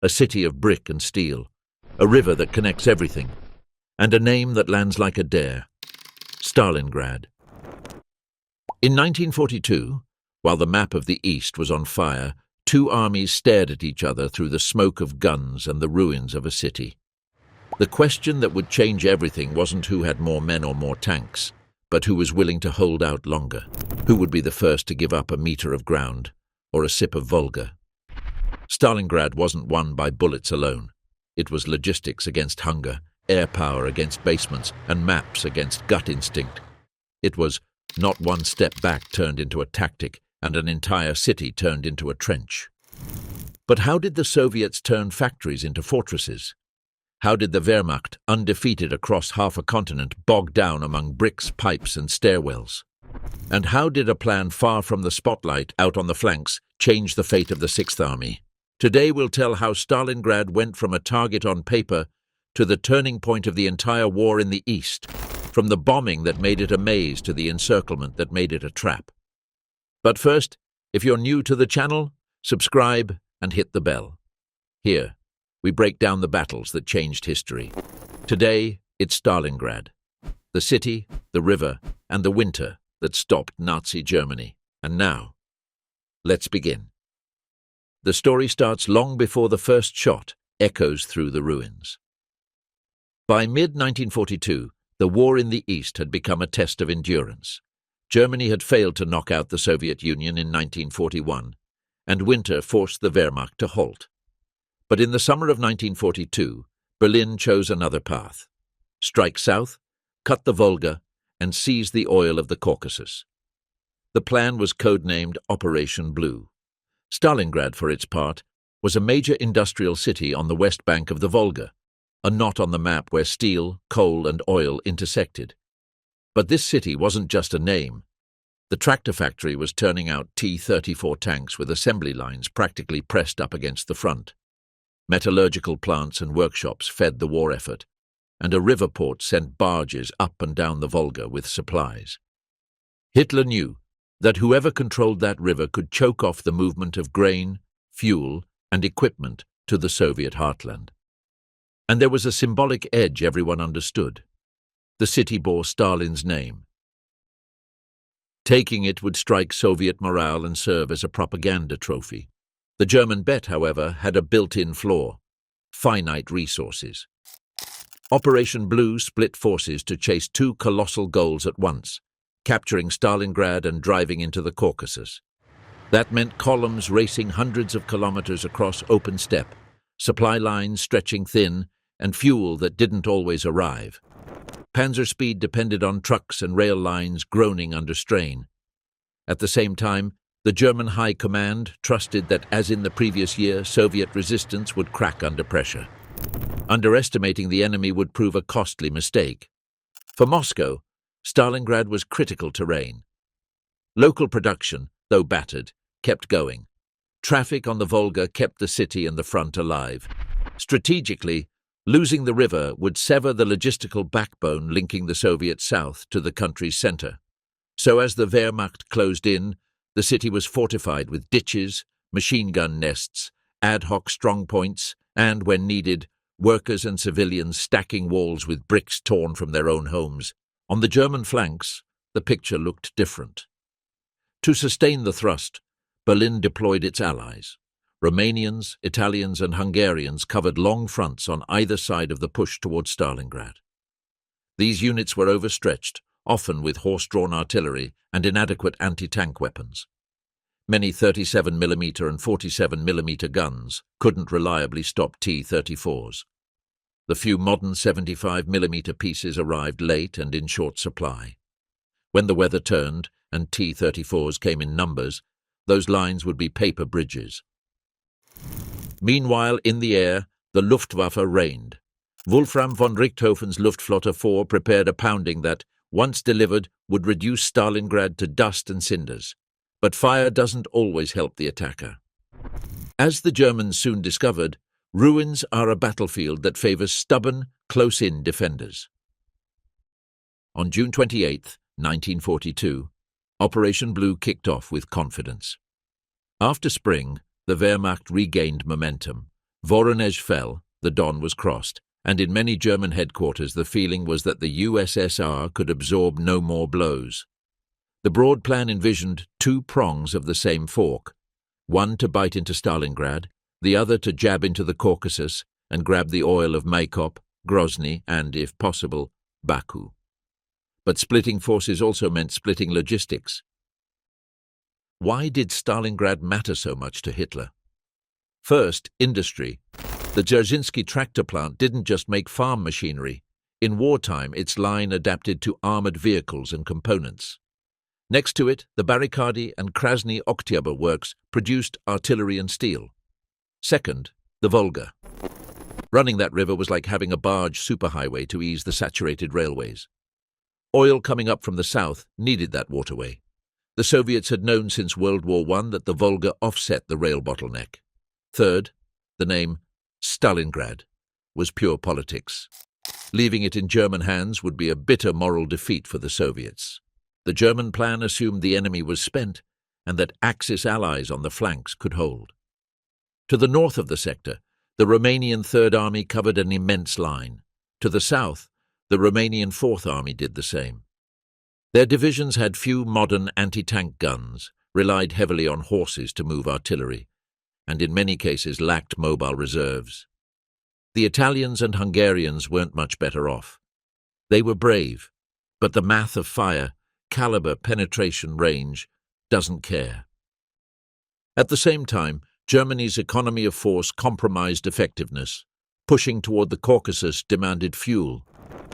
a city of brick and steel, a river that connects everything, and a name that lands like a dare: Stalingrad. In 1942, while the map of the East was on fire, two armies stared at each other through the smoke of guns and the ruins of a city. The question that would change everything wasn't who had more men or more tanks, but who was willing to hold out longer, who would be the first to give up a meter of ground or a sip of Volga. Stalingrad wasn't won by bullets alone. It was logistics against hunger, air power against basements, and maps against gut instinct. It was not one step back turned into a tactic, and an entire city turned into a trench. But how did the Soviets turn factories into fortresses? How did the Wehrmacht, undefeated across half a continent, bog down among bricks, pipes, and stairwells? And how did a plan far from the spotlight, out on the flanks, change the fate of the Sixth Army? Today we'll tell how Stalingrad went from a target on paper to the turning point of the entire war in the East, from the bombing that made it a maze to the encirclement that made it a trap. But first, if you're new to the channel, subscribe and hit the bell. Here, we break down the battles that changed history. Today, it's Stalingrad, the city, the river, and the winter that stopped Nazi Germany. And now, let's begin. The story starts long before the first shot echoes through the ruins. By mid-1942, the war in the East had become a test of endurance. Germany had failed to knock out the Soviet Union in 1941, and winter forced the Wehrmacht to halt. But in the summer of 1942, Berlin chose another path: strike south, cut the Volga, and seize the oil of the Caucasus. The plan was codenamed Operation Blue. Stalingrad, for its part, was a major industrial city on the west bank of the Volga, a knot on the map where steel, coal, and oil intersected. But this city wasn't just a name. The tractor factory was turning out T-34 tanks with assembly lines practically pressed up against the front. Metallurgical plants and workshops fed the war effort, and a river port sent barges up and down the Volga with supplies. Hitler knew that whoever controlled that river could choke off the movement of grain, fuel, and equipment to the Soviet heartland. And there was a symbolic edge everyone understood. The city bore Stalin's name. Taking it would strike Soviet morale and serve as a propaganda trophy. The German bet, however, had a built-in flaw: finite resources. Operation Blue split forces to chase two colossal goals at once: capturing Stalingrad and driving into the Caucasus. That meant columns racing hundreds of kilometers across open steppe, supply lines stretching thin, and fuel that didn't always arrive. Panzer speed depended on trucks and rail lines groaning under strain. At the same time, the German High Command trusted that, as in the previous year, Soviet resistance would crack under pressure. Underestimating the enemy would prove a costly mistake. For Moscow, Stalingrad was critical terrain. Local production, though battered, kept going. Traffic on the Volga kept the city and the front alive. Strategically, losing the river would sever the logistical backbone linking the Soviet south to the country's center. So as the Wehrmacht closed in, the city was fortified with ditches, machine gun nests, ad hoc strongpoints, and, when needed, workers and civilians stacking walls with bricks torn from their own homes. On the German flanks, the picture looked different. To sustain the thrust, Berlin deployed its allies. Romanians, Italians, and Hungarians covered long fronts on either side of the push towards Stalingrad. These units were overstretched, often with horse-drawn artillery and inadequate anti-tank weapons. Many 37mm and 47mm guns couldn't reliably stop T-34s. The few modern 75mm pieces arrived late and in short supply. When the weather turned and T-34s came in numbers, those lines would be paper bridges. Meanwhile, in the air, the Luftwaffe reigned. Wolfram von Richthofen's Luftflotte 4 prepared a pounding that, once delivered, would reduce Stalingrad to dust and cinders. But fire doesn't always help the attacker. As the Germans soon discovered, ruins are a battlefield that favors stubborn, close-in defenders. On June 28, 1942, Operation Blue kicked off with confidence. After spring, the Wehrmacht regained momentum. Voronezh fell, the Don was crossed, and in many German headquarters the feeling was that the USSR could absorb no more blows. The broad plan envisioned two prongs of the same fork, one to bite into Stalingrad, the other to jab into the Caucasus and grab the oil of Maykop, Grozny, and, if possible, Baku. But splitting forces also meant splitting logistics. Why did Stalingrad matter so much to Hitler? First, industry. The Dzerzhinsky tractor plant didn't just make farm machinery. In wartime, its line adapted to armored vehicles and components. Next to it, the Barrikady and Krasny Oktyabr works produced artillery and steel. Second, the Volga. Running that river was like having a barge superhighway to ease the saturated railways. Oil coming up from the south needed that waterway. The Soviets had known since World War I that the Volga offset the rail bottleneck. Third, the name Stalingrad was pure politics. Leaving it in German hands would be a bitter moral defeat for the Soviets. The German plan assumed the enemy was spent and that Axis allies on the flanks could hold. To the north of the sector, the Romanian Third Army covered an immense line. To the south, the Romanian Fourth Army did the same. Their divisions had few modern anti-tank guns, relied heavily on horses to move artillery, and in many cases lacked mobile reserves. The Italians and Hungarians weren't much better off. They were brave, but the math of fire, caliber, penetration, range, doesn't care. At the same time, Germany's economy of force compromised effectiveness. Pushing toward the Caucasus demanded fuel,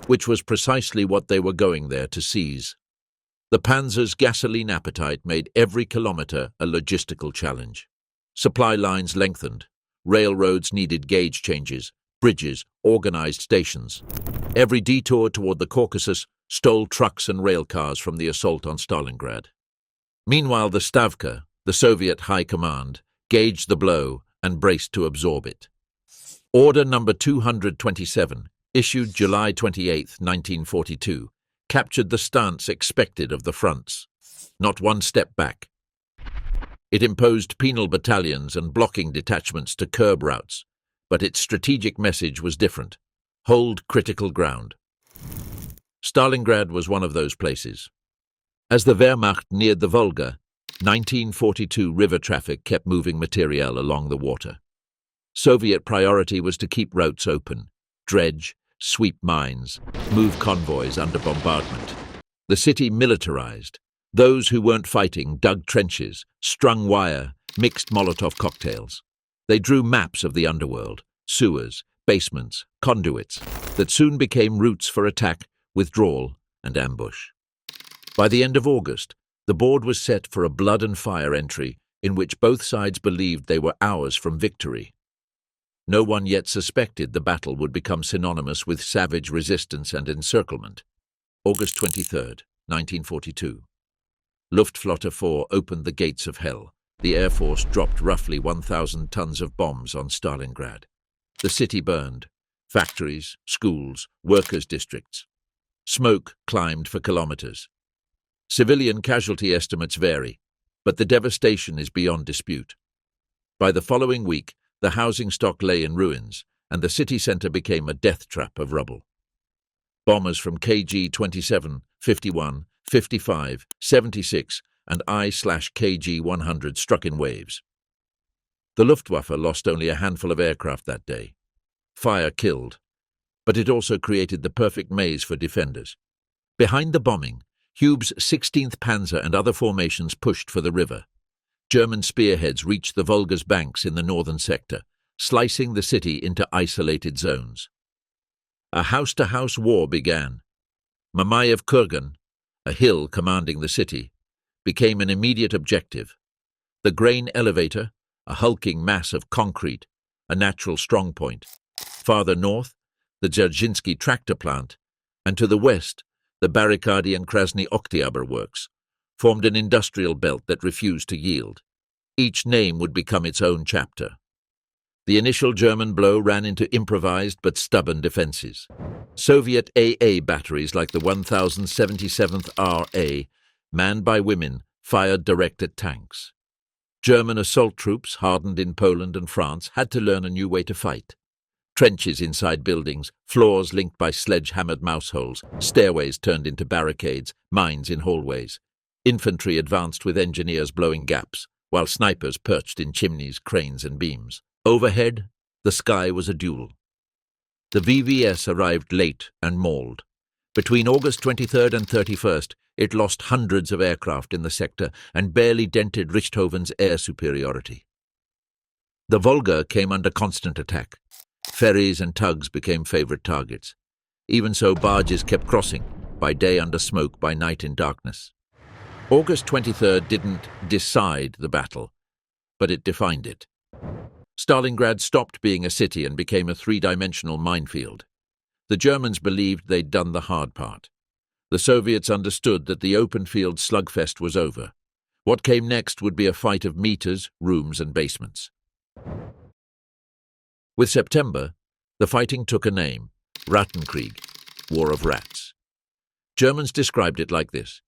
which was precisely what they were going there to seize. The Panzer's gasoline appetite made every kilometer a logistical challenge. Supply lines lengthened. Railroads needed gauge changes, bridges, organized stations. Every detour toward the Caucasus stole trucks and rail cars from the assault on Stalingrad. Meanwhile, the Stavka, the Soviet High Command, gauged the blow and braced to absorb it. Order number 227, issued July 28, 1942, captured the stance expected of the fronts. Not one step back. It imposed penal battalions and blocking detachments to curb routes, but its strategic message was different. Hold critical ground. Stalingrad was one of those places. As the Wehrmacht neared the Volga, 1942 river traffic kept moving materiel along the water. Soviet priority was to keep routes open, dredge, sweep mines, move convoys under bombardment. The city militarized. Those who weren't fighting dug trenches, strung wire, mixed Molotov cocktails. They drew maps of the underworld, sewers, basements, conduits, that soon became routes for attack, withdrawal, and ambush. By the end of August, the board was set for a blood and fire entry in which both sides believed they were hours from victory. No one yet suspected the battle would become synonymous with savage resistance and encirclement. August 23, 1942. Luftwaffe 4 opened the gates of hell. The Air Force dropped roughly 1,000 tons of bombs on Stalingrad. The city burned. Factories, schools, workers' districts. Smoke climbed for kilometers. Civilian casualty estimates vary, but the devastation is beyond dispute. By the following week, the housing stock lay in ruins, and the city center became a death trap of rubble. Bombers from KG-27, 51, 55, 76, and I/KG-100 struck in waves. The Luftwaffe lost only a handful of aircraft that day. Fire killed, but it also created the perfect maze for defenders. Behind the bombing, Hube's 16th Panzer and other formations pushed for the river. German spearheads reached the Volga's banks in the northern sector, slicing the city into isolated zones. A house-to-house war began. Mamayev Kurgan, a hill commanding the city, became an immediate objective. The grain elevator, a hulking mass of concrete, a natural strongpoint. Farther north, the Dzerzhinsky tractor plant, and to the west, the Barrikady and Krasny Oktyabr works, formed an industrial belt that refused to yield. Each name would become its own chapter. The initial German blow ran into improvised but stubborn defenses. Soviet AA batteries like the 1077th RA, manned by women, fired direct at tanks. German assault troops, hardened in Poland and France, had to learn a new way to fight. Trenches inside buildings, floors linked by sledge-hammered mouse holes, stairways turned into barricades, mines in hallways. Infantry advanced with engineers blowing gaps, while snipers perched in chimneys, cranes and beams. Overhead, the sky was a duel. The VVS arrived late and mauled. Between August 23rd and 31st, it lost hundreds of aircraft in the sector and barely dented Richthoven's air superiority. The Volga came under constant attack. Ferries and tugs became favorite targets. Even so, barges kept crossing, by day under smoke, by night in darkness. August 23rd didn't decide the battle, but it defined it. Stalingrad stopped being a city and became a three-dimensional minefield. The Germans believed they'd done the hard part. The Soviets understood that the open-field slugfest was over. What came next would be a fight of meters, rooms and basements. With September, the fighting took a name: Rattenkrieg, War of Rats. Germans described it like this: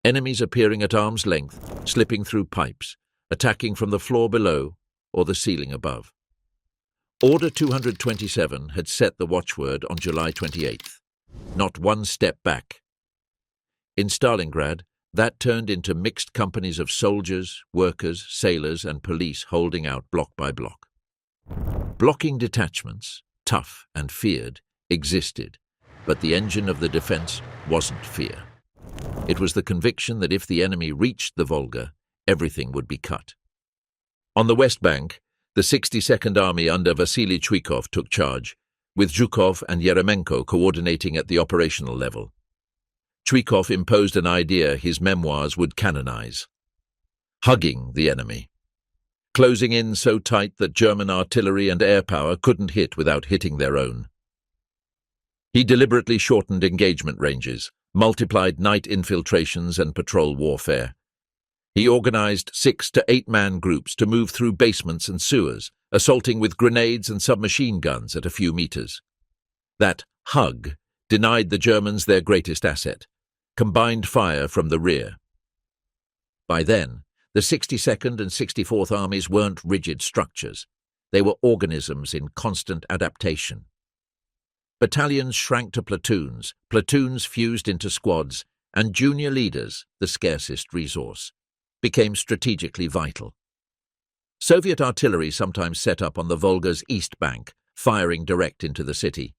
enemies appearing at arm's length, slipping through pipes, attacking from the floor below or the ceiling above. Order 227 had set the watchword on July 28th. Not one step back. In Stalingrad, that turned into mixed companies of soldiers, workers, sailors and police holding out block by block. Blocking detachments, tough and feared, existed, but the engine of the defense wasn't fear. It was the conviction that if the enemy reached the Volga, everything would be cut. On the West Bank, the 62nd Army under Vasily Chuikov took charge, with Zhukov and Yeremenko coordinating at the operational level. Chuikov imposed an idea his memoirs would canonize: hugging the enemy. Closing in so tight that German artillery and air power couldn't hit without hitting their own. He deliberately shortened engagement ranges, multiplied night infiltrations and patrol warfare. He organized 6 to 8-man groups to move through basements and sewers, assaulting with grenades and submachine guns at a few meters. That hug denied the Germans their greatest asset: combined fire from the rear. By then, the 62nd and 64th Armies weren't rigid structures. They were organisms in constant adaptation. Battalions shrank to platoons, platoons fused into squads, and junior leaders, the scarcest resource, became strategically vital. Soviet artillery sometimes set up on the Volga's east bank, firing direct into the city.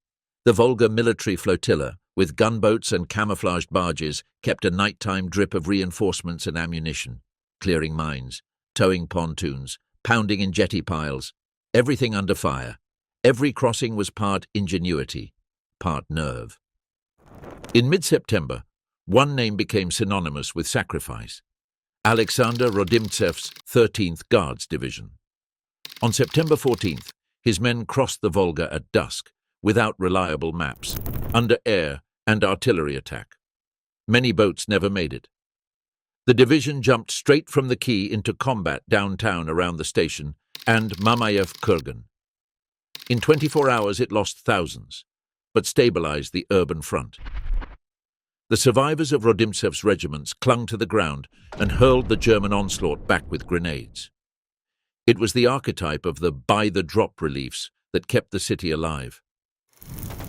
The Volga military flotilla, with gunboats and camouflaged barges, kept a nighttime drip of reinforcements and ammunition, clearing mines, towing pontoons, pounding in jetty piles, everything under fire. Every crossing was part ingenuity, part nerve. In mid-September, one name became synonymous with sacrifice: Alexander Rodimtsev's 13th Guards Division. On September 14th, his men crossed the Volga at dusk, without reliable maps, under air and artillery attack. Many boats never made it. The division jumped straight from the quay into combat downtown around the station and Mamayev Kurgan. In 24 hours it lost thousands, but stabilized the urban front. The survivors of Rodimtsev's regiments clung to the ground and hurled the German onslaught back with grenades. It was the archetype of the by-the-drop reliefs that kept the city alive.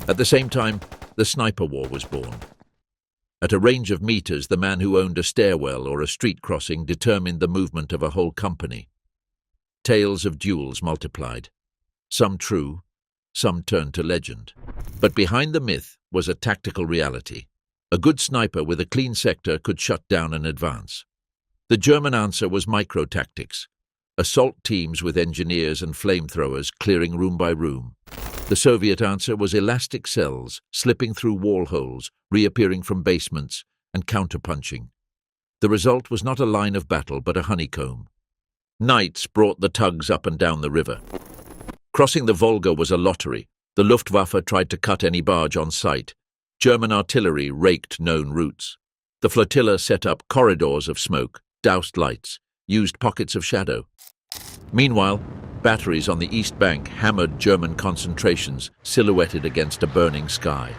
At the same time, the sniper war was born. At a range of meters, the man who owned a stairwell or a street crossing determined the movement of a whole company. Tales of duels multiplied. Some true, some turned to legend. But behind the myth was a tactical reality. A good sniper with a clean sector could shut down an advance. The German answer was micro-tactics. Assault teams with engineers and flamethrowers clearing room by room. The Soviet answer was elastic cells, slipping through wall holes, reappearing from basements, and counterpunching. The result was not a line of battle, but a honeycomb. Nights brought the tugs up and down the river. Crossing the Volga was a lottery. The Luftwaffe tried to cut any barge on sight. German artillery raked known routes. The flotilla set up corridors of smoke, doused lights, used pockets of shadow. Meanwhile, batteries on the east bank hammered German concentrations silhouetted against a burning sky.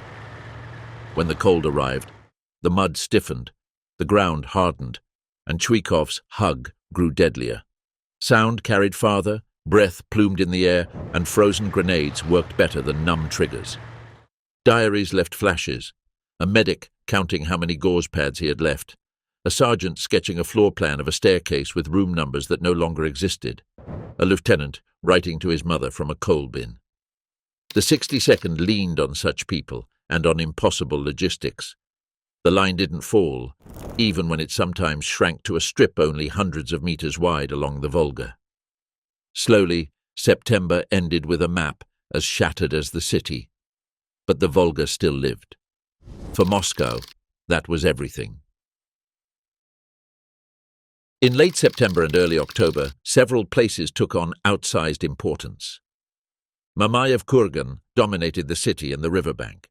When the cold arrived, the mud stiffened, the ground hardened, and Chuikov's hug grew deadlier. Sound carried farther, breath plumed in the air, and frozen grenades worked better than numb triggers. Diaries left flashes, a medic counting how many gauze pads he had left, a sergeant sketching a floor plan of a staircase with room numbers that no longer existed, a lieutenant writing to his mother from a coal bin. The 62nd leaned on such people and on impossible logistics. The line didn't fall, even when it sometimes shrank to a strip only hundreds of meters wide along the Volga. Slowly, September ended with a map as shattered as the city. But the Volga still lived. For Moscow, that was everything. In late September and early October, several places took on outsized importance. Mamayev Kurgan dominated the city and the riverbank.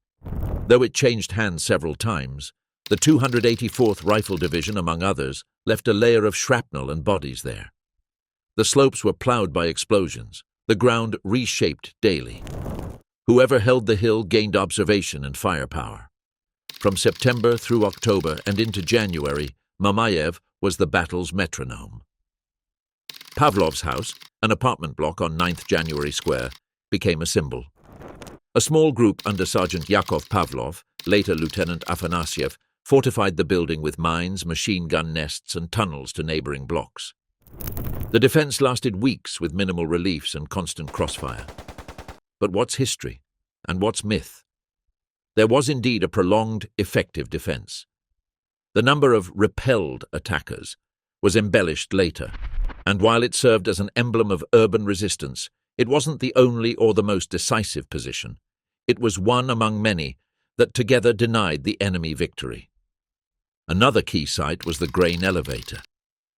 Though it changed hands several times, the 284th Rifle Division, among others, left a layer of shrapnel and bodies there. The slopes were ploughed by explosions, the ground reshaped daily. Whoever held the hill gained observation and firepower. From September through October and into January, Mamayev was the battle's metronome. Pavlov's house, an apartment block on 9th January Square, became a symbol. A small group under Sergeant Yakov Pavlov, later Lieutenant Afanasyev, fortified the building with mines, machine gun nests, and tunnels to neighboring blocks. The defense lasted weeks with minimal reliefs and constant crossfire. But what's history, and what's myth? There was indeed a prolonged, effective defense. The number of repelled attackers was embellished later, and while it served as an emblem of urban resistance, it wasn't the only or the most decisive position. It was one among many that together denied the enemy victory. Another key site was the grain elevator,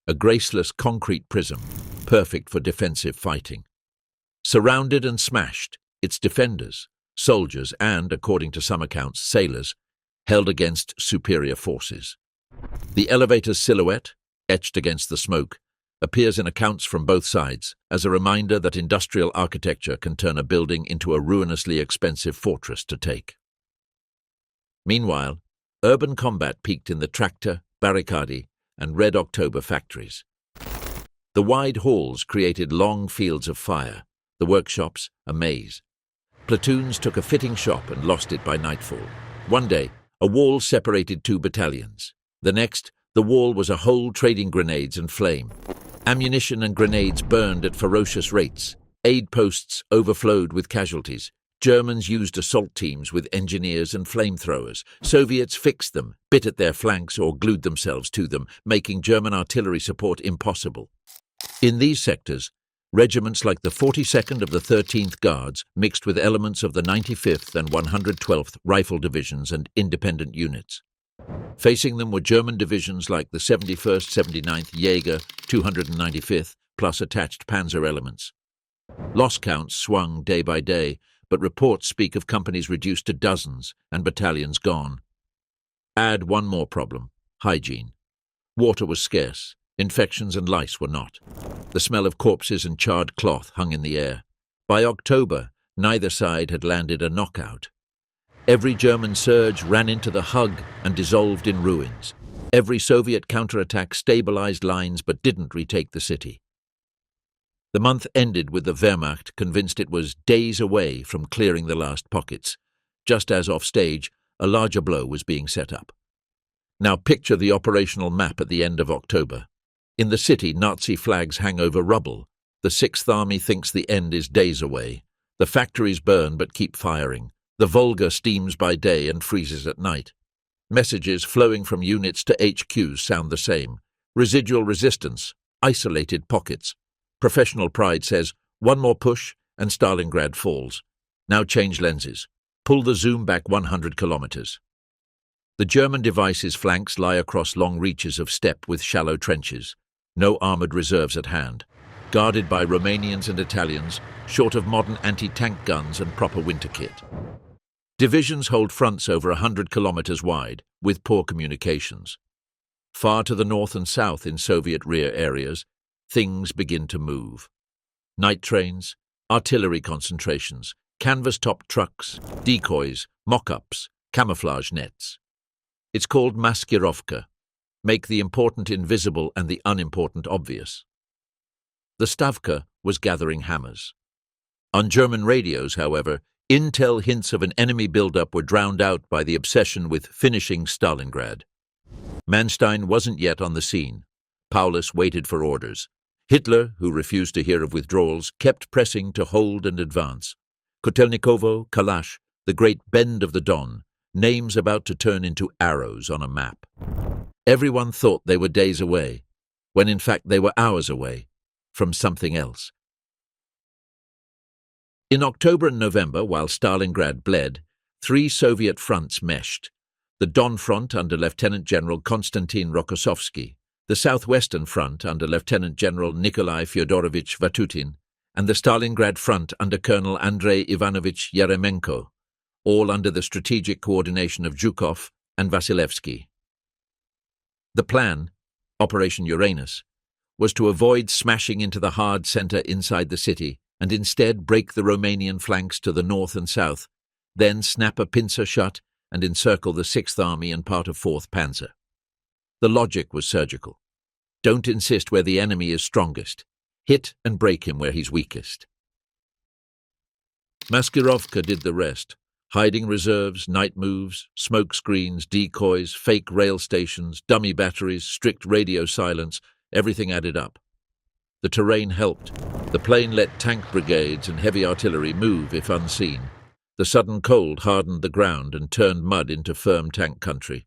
a graceless concrete prism, perfect for defensive fighting. Surrounded and smashed, its defenders, soldiers and, according to some accounts, sailors, held against superior forces. The elevator's silhouette, etched against the smoke, appears in accounts from both sides as a reminder that industrial architecture can turn a building into a ruinously expensive fortress to take. Meanwhile, urban combat peaked in the Tractor, Barrikady, and Red October factories. The wide halls created long fields of fire, the workshops a maze. Platoons took a fitting shop and lost it by nightfall. One day, a wall separated two battalions. The next, the wall was a hole trading grenades and flame. Ammunition and grenades burned at ferocious rates. Aid posts overflowed with casualties. Germans used assault teams with engineers and flamethrowers. Soviets fixed them, bit at their flanks or glued themselves to them, making German artillery support impossible. In these sectors, regiments like the 42nd of the 13th Guards mixed with elements of the 95th and 112th Rifle Divisions and independent units. Facing them were German divisions like the 71st, 79th Jaeger, 295th, plus attached panzer elements. Loss counts swung day by day, but reports speak of companies reduced to dozens and battalions gone. Add one more problem: hygiene. Water was scarce, infections and lice were not. The smell of corpses and charred cloth hung in the air. By October, neither side had landed a knockout. Every German surge ran into the hug and dissolved in ruins. Every Soviet counterattack stabilized lines but didn't retake the city. The month ended with the Wehrmacht convinced it was days away from clearing the last pockets, just as offstage, a larger blow was being set up. Now picture the operational map at the end of October. In the city, Nazi flags hang over rubble. The 6th Army thinks the end is days away. The factories burn but keep firing. The Volga steams by day and freezes at night. Messages flowing from units to HQs sound the same. Residual resistance, isolated pockets. Professional pride says, one more push and Stalingrad falls. Now change lenses. Pull the zoom back 100 kilometers. The German device's flanks lie across long reaches of steppe with shallow trenches. No armoured reserves at hand. Guarded by Romanians and Italians, short of modern anti-tank guns and proper winter kit. Divisions hold fronts over 100 kilometers wide, with poor communications. Far to the north and south in Soviet rear areas, things begin to move. Night trains, artillery concentrations, canvas-topped trucks, decoys, mock-ups, camouflage nets. It's called maskirovka. Make the important invisible and the unimportant obvious. The Stavka was gathering hammers. On German radios, however, intel hints of an enemy buildup were drowned out by the obsession with finishing Stalingrad. Manstein wasn't yet on the scene. Paulus waited for orders. Hitler, who refused to hear of withdrawals, kept pressing to hold and advance. Kotelnikovo, Kalash, the great bend of the Don, names about to turn into arrows on a map. Everyone thought they were days away, when in fact they were hours away from something else. In October and November, while Stalingrad bled, 3 Soviet fronts meshed. The Don Front under Lieutenant General Konstantin Rokossovsky, the Southwestern Front under Lieutenant General Nikolai Fyodorovich Vatutin, and the Stalingrad Front under Colonel Andrei Ivanovich Yeremenko, all under the strategic coordination of Zhukov and Vasilevsky. The plan, Operation Uranus, was to avoid smashing into the hard center inside the city and instead break the Romanian flanks to the north and south, then snap a pincer shut and encircle the 6th Army and part of 4th Panzer. The logic was surgical. Don't insist where the enemy is strongest. Hit and break him where he's weakest. Maskirovka did the rest, hiding reserves, night moves, smoke screens, decoys, fake rail stations, dummy batteries, strict radio silence, everything added up. The terrain helped. The plain let tank brigades and heavy artillery move if unseen. The sudden cold hardened the ground and turned mud into firm tank country.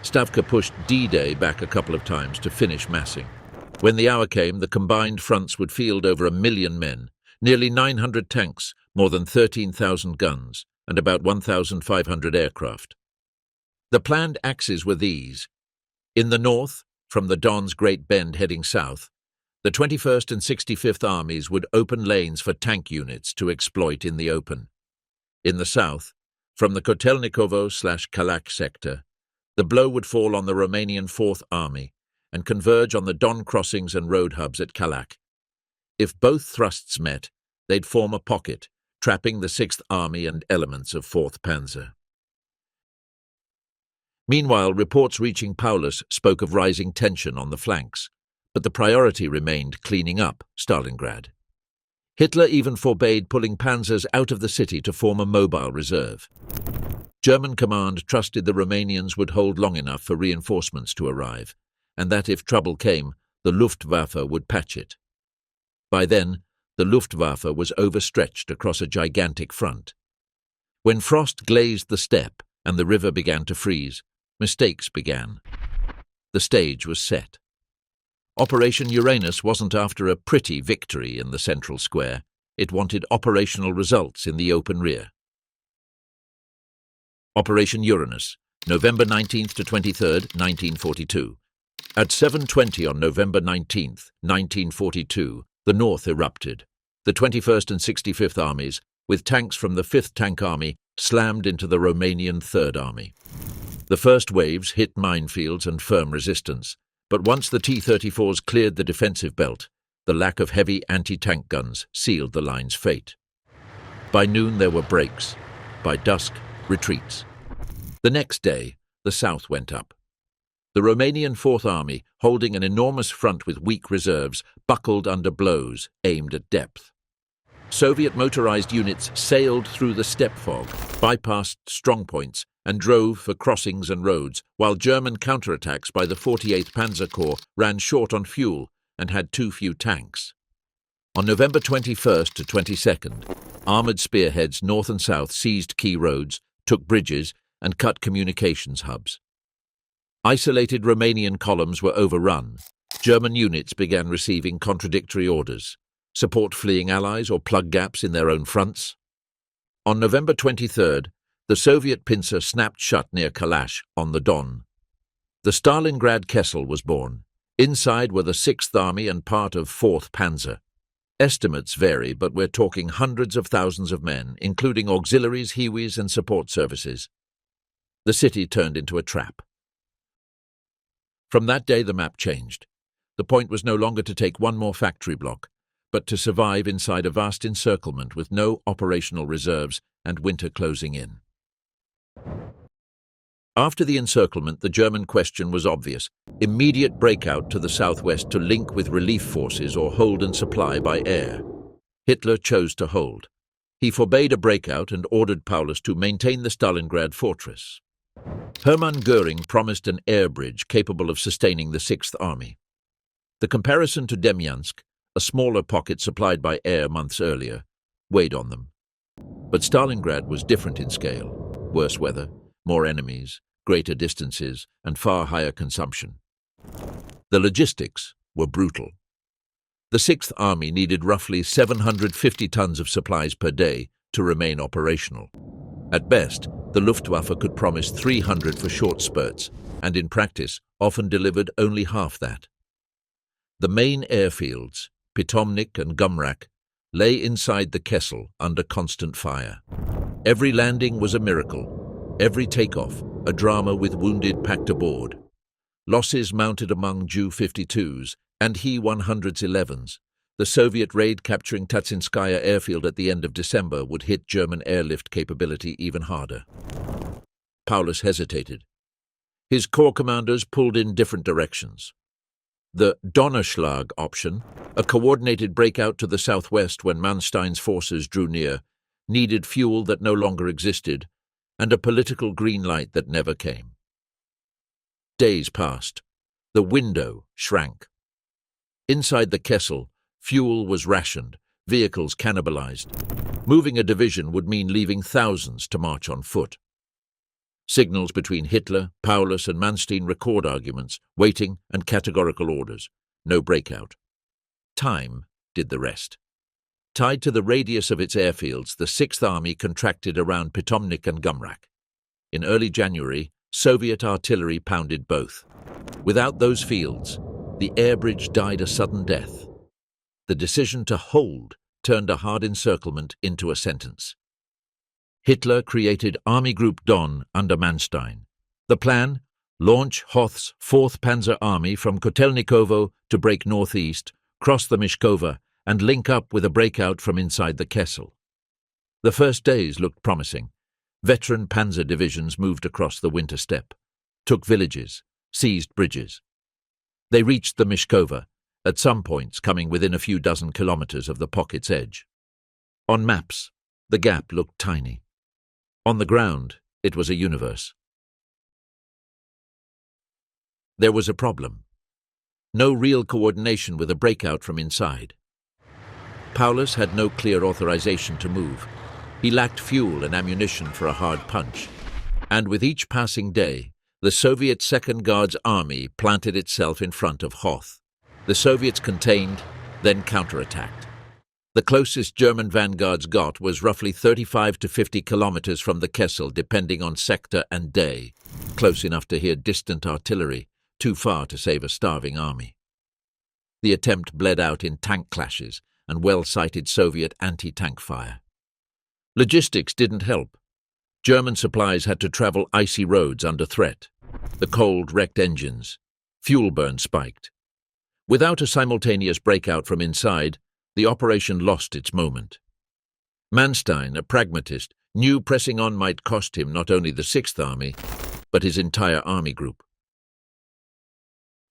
Stavka pushed D-Day back a couple of times to finish massing. When the hour came, the combined fronts would field over 1 million men, nearly 900 tanks, more than 13,000 guns, and about 1,500 aircraft. The planned axes were these. In the north, from the Don's Great Bend heading south, the 21st and 65th Armies would open lanes for tank units to exploit in the open. In the south, from the Kotelnikovo/Kalak sector, the blow would fall on the Romanian 4th Army and converge on the Don crossings and road hubs at Kalak. If both thrusts met, they'd form a pocket, trapping the 6th Army and elements of 4th Panzer. Meanwhile, reports reaching Paulus spoke of rising tension on the flanks, but the priority remained cleaning up Stalingrad. Hitler even forbade pulling panzers out of the city to form a mobile reserve. German command trusted the Romanians would hold long enough for reinforcements to arrive, and that if trouble came, the Luftwaffe would patch it. By then, the Luftwaffe was overstretched across a gigantic front. When frost glazed the steppe and the river began to freeze, mistakes began. The stage was set. Operation Uranus wasn't after a pretty victory in the central square. It wanted operational results in the open rear. Operation Uranus, November 19th to 23rd, 1942. At 7:20 on November 19th, 1942, the north erupted. The 21st and 65th Armies, with tanks from the 5th Tank Army, slammed into the Romanian 3rd Army. The first waves hit minefields and firm resistance, but once the T-34s cleared the defensive belt, the lack of heavy anti-tank guns sealed the line's fate. By noon there were breaks. By dusk, retreats. The next day, the south went up. The Romanian 4th Army, holding an enormous front with weak reserves, buckled under blows aimed at depth. Soviet motorized units sailed through the steppe fog, bypassed strongpoints, and drove for crossings and roads, while German counterattacks by the 48th Panzer Corps ran short on fuel and had too few tanks. On November 21st to 22nd, armoured spearheads north and south seized key roads, took bridges, and cut communications hubs. Isolated Romanian columns were overrun. German units began receiving contradictory orders: support fleeing allies or plug gaps in their own fronts. On November 23rd, the Soviet pincer snapped shut near Kalash on the Don. The Stalingrad Kessel was born. Inside were the 6th Army and part of 4th Panzer. Estimates vary, but we're talking hundreds of thousands of men, including auxiliaries, Hiwis, and support services. The city turned into a trap. From that day, the map changed. The point was no longer to take one more factory block, but to survive inside a vast encirclement with no operational reserves and winter closing in. After the encirclement, the German question was obvious: immediate breakout to the southwest to link with relief forces or hold and supply by air. Hitler chose to hold. He forbade a breakout and ordered Paulus to maintain the Stalingrad fortress. Hermann Göring promised an air bridge capable of sustaining the Sixth Army. The comparison to Demyansk, a smaller pocket supplied by air months earlier, weighed on them. But Stalingrad was different in scale: worse weather, more enemies, greater distances, and far higher consumption. The logistics were brutal. The Sixth Army needed roughly 750 tons of supplies per day to remain operational. At best, the Luftwaffe could promise 300 for short spurts, and in practice often delivered only half that. The main airfields, Pitomnik and Gumrak, lay inside the Kessel under constant fire. Every landing was a miracle, every takeoff a drama with wounded packed aboard. Losses mounted among Ju-52s and He-111s. The Soviet raid capturing Tatsinskaya airfield at the end of December would hit German airlift capability even harder. Paulus hesitated. His corps commanders pulled in different directions. The Donnerschlag option, a coordinated breakout to the southwest when Manstein's forces drew near, needed fuel that no longer existed and a political green light that never came. Days passed. The window shrank. Inside the Kessel, fuel was rationed, vehicles cannibalized. Moving a division would mean leaving thousands to march on foot. Signals between Hitler, Paulus, and Manstein record arguments, waiting, and categorical orders. No breakout. Time did the rest. Tied to the radius of its airfields, the Sixth Army contracted around Pitomnik and Gumrak. In early January, Soviet artillery pounded both. Without those fields, the air bridge died a sudden death. The decision to hold turned a hard encirclement into a sentence. Hitler created Army Group Don under Manstein. The plan? Launch Hoth's 4th Panzer Army from Kotelnikovo to break northeast, cross the Mishkova, and link up with a breakout from inside the Kessel. The first days looked promising. Veteran panzer divisions moved across the winter steppe, took villages, seized bridges. They reached the Mishkova, at some points coming within a few dozen kilometers of the pocket's edge. On maps, the gap looked tiny. On the ground, it was a universe. There was a problem. No real coordination with a breakout from inside. Paulus had no clear authorization to move. He lacked fuel and ammunition for a hard punch. And with each passing day, the Soviet Second Guards Army planted itself in front of Hoth. The Soviets contained, then counterattacked. The closest German vanguards got was roughly 35 to 50 kilometers from the Kessel, depending on sector and day, close enough to hear distant artillery, too far to save a starving army. The attempt bled out in tank clashes and well-sighted Soviet anti-tank fire. Logistics didn't help. German supplies had to travel icy roads under threat. The cold wrecked engines. Fuel burn spiked. Without a simultaneous breakout from inside, the operation lost its moment. Manstein, a pragmatist, knew pressing on might cost him not only the Sixth Army, but his entire army group.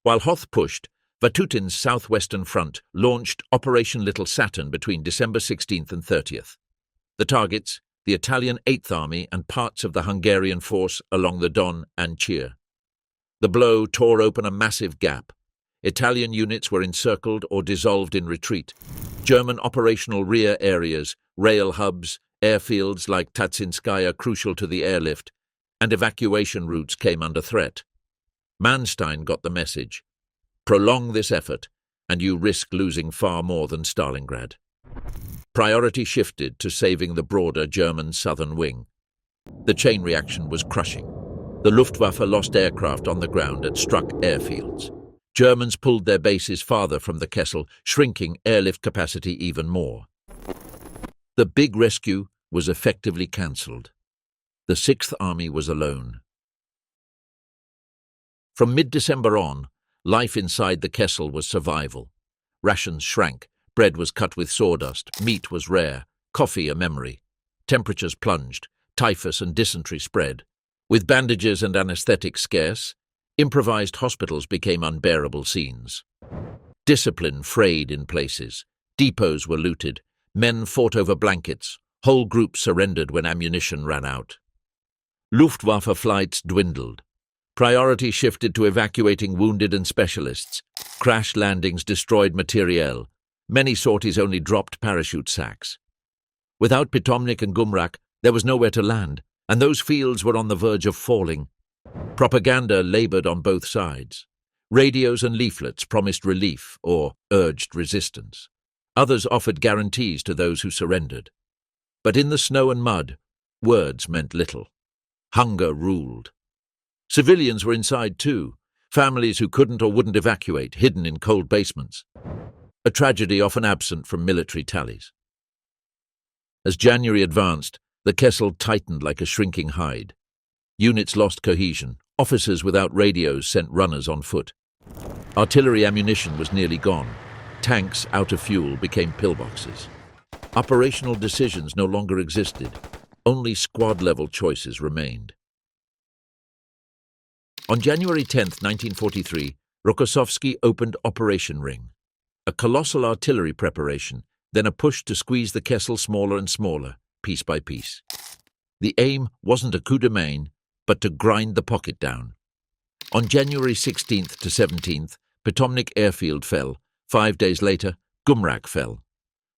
While Hoth pushed, Vatutin's southwestern front launched Operation Little Saturn between December 16th and 30th. The targets, the Italian Eighth Army and parts of the Hungarian force along the Don and Chir. The blow tore open a massive gap. Italian units were encircled or dissolved in retreat. German operational rear areas, rail hubs, airfields like Tatsinskaya crucial to the airlift, and evacuation routes came under threat. Manstein got the message. Prolong this effort, and you risk losing far more than Stalingrad. Priority shifted to saving the broader German southern wing. The chain reaction was crushing. The Luftwaffe lost aircraft on the ground and struck airfields. Germans pulled their bases farther from the Kessel, shrinking airlift capacity even more. The big rescue was effectively cancelled. The Sixth Army was alone. From mid-December on, life inside the Kessel was survival. Rations shrank, bread was cut with sawdust, meat was rare, coffee a memory. Temperatures plunged, typhus and dysentery spread. With bandages and anesthetics scarce, improvised hospitals became unbearable scenes. Discipline frayed in places, depots were looted, men fought over blankets, whole groups surrendered when ammunition ran out. Luftwaffe flights dwindled. Priority shifted to evacuating wounded and specialists. Crash landings destroyed materiel. Many sorties only dropped parachute sacks. Without Pitomnik and Gumrak, there was nowhere to land, and those fields were on the verge of falling. Propaganda labored on both sides. Radios and leaflets promised relief or urged resistance. Others offered guarantees to those who surrendered. But in the snow and mud, words meant little. Hunger ruled. Civilians were inside too, families who couldn't or wouldn't evacuate, hidden in cold basements. A tragedy often absent from military tallies. As January advanced, the kessel tightened like a shrinking hide. Units lost cohesion. Officers without radios sent runners on foot. Artillery ammunition was nearly gone. Tanks, out of fuel, became pillboxes. Operational decisions no longer existed. Only squad-level choices remained. On January 10, 1943, Rokossovsky opened Operation Ring, a colossal artillery preparation, then a push to squeeze the kessel smaller and smaller, piece by piece. The aim wasn't a coup de main, but to grind the pocket down. On January 16th to 17th, Pitomnik airfield fell. 5 days later, Gumrak fell.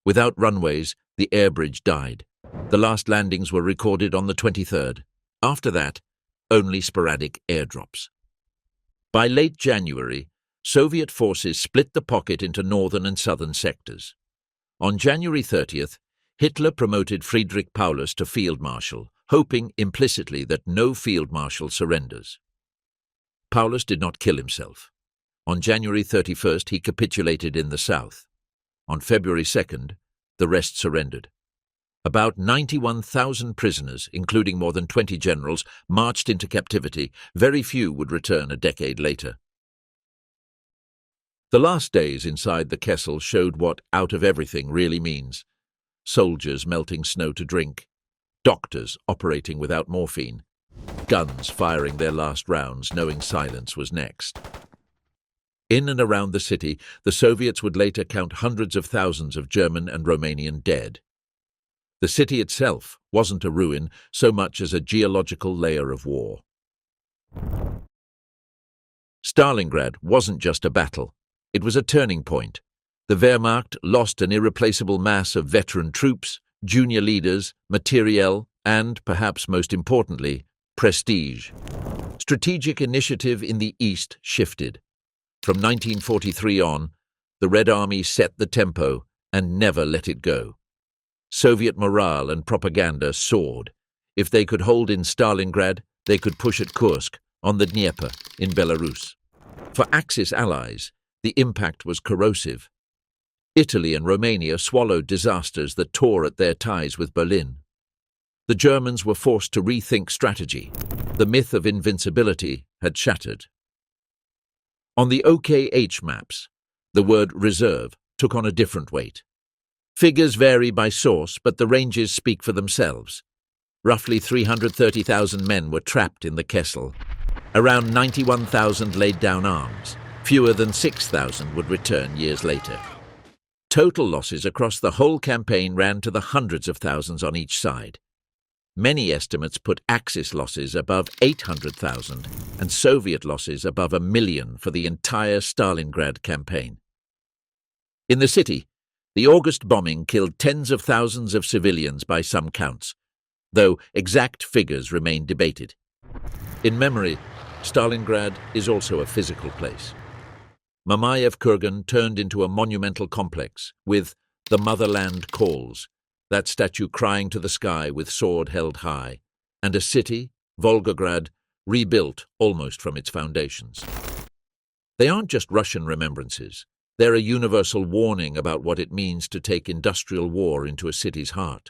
Without runways, the air bridge died. The last landings were recorded on the 23rd. After that, only sporadic airdrops. By late January, Soviet forces split the pocket into northern and southern sectors. On January 30th, Hitler promoted Friedrich Paulus to field marshal, hoping implicitly that no field marshal surrenders. Paulus did not kill himself. On January 31st, he capitulated in the south. On February 2nd, the rest surrendered. About 91,000 prisoners, including more than 20 generals, marched into captivity. Very few would return a decade later. The last days inside the kessel showed what out of everything really means. Soldiers melting snow to drink, doctors operating without morphine, guns firing their last rounds knowing silence was next. In and around the city, the Soviets would later count hundreds of thousands of German and Romanian dead. The city itself wasn't a ruin so much as a geological layer of war. Stalingrad wasn't just a battle. It was a turning point. The Wehrmacht lost an irreplaceable mass of veteran troops, junior leaders, materiel, and, perhaps most importantly, prestige. Strategic initiative in the East shifted. From 1943 on, the Red Army set the tempo and never let it go. Soviet morale and propaganda soared. If they could hold in Stalingrad, they could push at Kursk, on the Dnieper, in Belarus. For Axis allies, the impact was corrosive. Italy and Romania swallowed disasters that tore at their ties with Berlin. The Germans were forced to rethink strategy. The myth of invincibility had shattered. On the OKH maps, the word reserve took on a different weight. Figures vary by source, but the ranges speak for themselves. Roughly 330,000 men were trapped in the kessel. Around 91,000 laid down arms. Fewer than 6,000 would return years later. Total losses across the whole campaign ran to the hundreds of thousands on each side. Many estimates put Axis losses above 800,000 and Soviet losses above 1 million for the entire Stalingrad campaign. In the city, the August bombing killed tens of thousands of civilians by some counts, though exact figures remain debated. In memory, Stalingrad is also a physical place. Mamayev Kurgan turned into a monumental complex with "The Motherland Calls," that statue crying to the sky with sword held high, and a city, Volgograd, rebuilt almost from its foundations. They aren't just Russian remembrances. They're a universal warning about what it means to take industrial war into a city's heart.